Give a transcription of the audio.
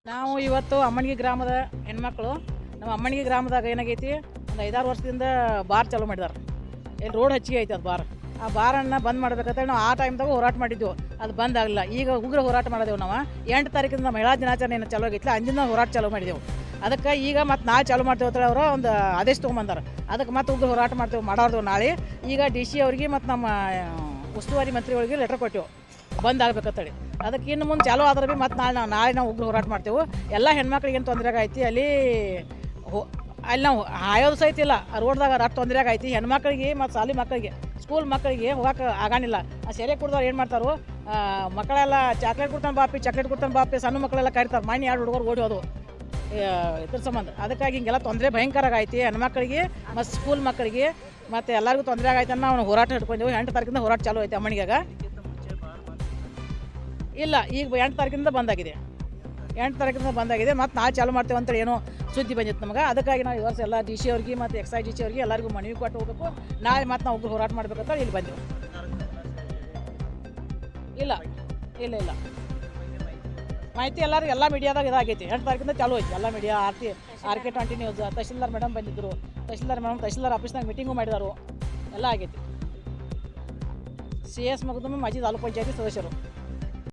ನಾವು ಇವತ್ತು ಅಮ್ಮನಿಗೆ ಗ್ರಾಮದ ಹೆಣ್ಮಕ್ಳು ನಮ್ಮ ಅಮ್ಮನಿಗೆ ಗ್ರಾಮದಾಗ ಏನಾಗೈತಿ ಒಂದು 5-6 ವರ್ಷದಿಂದ ಬಾರ್ ಚಾಲೂ ಮಾಡಿದಾರೆ. ಇಲ್ಲಿ ರೋಡ್ ಹಚ್ಚಿಗೆ ಐತೆ ಅದು ಬಾರ್. ಆ ಬಾರನ್ನು ಬಂದ್ ಮಾಡ್ಬೇಕಂತ ನಾವು ಆ ಟೈಮ್ದಾಗ ಹೋರಾಟ ಮಾಡಿದ್ವು. ಅದು ಬಂದ್ ಆಗಲಿಲ್ಲ. ಈಗ ಉಗ್ರ ಹೋರಾಟ ಮಾಡಿದೆವು. ನಾವು 8 ತಾರೀಕಿಂದ ಮಹಿಳಾ ದಿನಾಚರಣೆ ಏನು ಚಾಲೂ ಆಗೈತಿಲ್ಲ, ಅಂದಿನ ಹೋರಾಟ ಚಾಲೂ ಮಾಡಿದೆವು. ಅದಕ್ಕೆ ಈಗ ಮತ್ತೆ ನಾಳೆ ಚಾಲೂ ಮಾಡ್ತೇವೆ ಅಂತೇಳಿ ಅವರು ಒಂದು ಆದೇಶ ತೊಗೊಂಬಂದಾರೆ. ಅದಕ್ಕೆ ಮತ್ತೆ ಉಗ್ರ ಹೋರಾಟ ಮಾಡ್ತೇವೆ ಮಾಡೋದು ನಾಳೆ. ಈಗ DC ಅವ್ರಿಗೆ ಮತ್ತು ನಮ್ಮ ಉಸ್ತುವಾರಿ ಮಂತ್ರಿಗಳಿಗೆ ಲೆಟರ್ ಕೊಟ್ಟೆವು ಬಂದ್ ಆಗ್ಬೇಕಂತೇಳಿ. ಅದಕ್ಕೆ ಇನ್ನು ಮುಂದೆ ಚಾಲೂ ಆದ್ರೆ ಭೀ ಮತ್ತು ನಾಳೆ ನಾವು ಉಗ್ರ ಹೋರಾಟ ಮಾಡ್ತೇವೆ. ಎಲ್ಲ ಹೆಣ್ಮಕ್ಳಿಗೆ ಏನು ತೊಂದರೆ ಆಗೈತಿ ಅಲ್ಲಿ ನಾವು ಹಾಯೋದು ಸಹಿತ ಇಲ್ಲ. ರೋಡ್ದಾಗ ರಟ್ಟು ತೊಂದರೆ ಆಗೈತಿ ಹೆಣ್ಮಕ್ಳಿಗೆ ಮತ್ತು ಶಾಲೆ ಮಕ್ಕಳಿಗೆ ಸ್ಕೂಲ್ ಮಕ್ಕಳಿಗೆ ಹೋಗಕ್ಕೆ ಆಗಾನಿಲ್ಲ. ಆ ಸೆರೆ ಕುಡ್ದವ್ರು ಏನು ಮಾಡ್ತಾರೋ ಮಕ್ಕಳೆಲ್ಲ ಚಾಕ್ಲೇಟ್ ಕೊಡ್ತಾನೆ ಬಾಪಿ ಸಣ್ಣ ಮಕ್ಕಳೆಲ್ಲ ಕರಿತಾರೆ. ಮನೆ 2 ಹುಡುಗರು ಓಡಿ ಹೋದವು ಇದ್ರ ಸಂಬಂಧ. ಅದಕ್ಕಾಗಿ ಹಿಂಗೆಲ್ಲ ತೊಂದರೆ ಭಯಂಕರ ಆಗೈತಿ ಹೆಣ್ಮಕ್ಳಿಗೆ ಮತ್ತು ಸ್ಕೂಲ್ ಮಕ್ಕಳಿಗೆ ಮತ್ತು ಎಲ್ಲರಿಗೂ ತೊಂದರೆ ಆಗೈತೆ ಅನ್ನೋ ನಾವು ಹೋರಾಟ ಹಿಡ್ಕೊಂಡೆವು. 8 ತಾರೀಕಿಂದ ಹೋರಾಟ ಚಾಲೂ ಐತೆ ಅಮ್ಮನಿಗಾಗ. ಇಲ್ಲ, ಈಗ 8 ತಾರೀಕಿಂದ ಬಂದಾಗಿದೆ. 8 ತಾರೀಕಿಂದ ಬಂದಾಗಿದೆ. ಮತ್ತು ನಾಳೆ ಚಾಲೂ ಮಾಡ್ತೇವೆ ಅಂತೇಳಿ ಏನೋ ಸುದ್ದಿ ಬಂದಿತ್ತು ನಮಗೆ. ಅದಕ್ಕಾಗಿ ನಾವು ಈ ವರ್ಷ ಎಲ್ಲ DC ಅವ್ರಿಗೆ ಮತ್ತು ಎಕ್ಸೈಸ್ DC ಅವ್ರಿಗೆ ಎಲ್ಲರಿಗೂ ಮನವಿ ಕೊಟ್ಟು ಹೋಗಬೇಕು. ನಾಳೆ ಮತ್ತು ನಾವು ಉಗ್ರ ಹೋರಾಟ ಮಾಡ್ಬೇಕಂತ ಇಲ್ಲಿ ಬಂದೆವು. ಇಲ್ಲ ಇಲ್ಲ ಇಲ್ಲ ಮಾಹಿತಿ ಎಲ್ಲ ಮೀಡಿಯಾದಾಗ ಇದಾಗೈತಿ. 8 ತಾರೀಕಿಂದ ಚಾಲೂ ಐತಿ ಎಲ್ಲ media. RK 20 news, tahsildar madam ಬಂದಿದ್ದರು. ತಹಶೀಲ್ದಾರ್ ಆಫೀಸ್ನಾಗ ಮೀಟಿಂಗು ಮಾಡಿದಾರು. ಎಲ್ಲ ಆಗೈತಿ. CS ಮಗದೊಮ್ಮೆ ಮಾಜಿ ತಾಲೂಕು ಪಂಚಾಯತಿ ಸದಸ್ಯರು.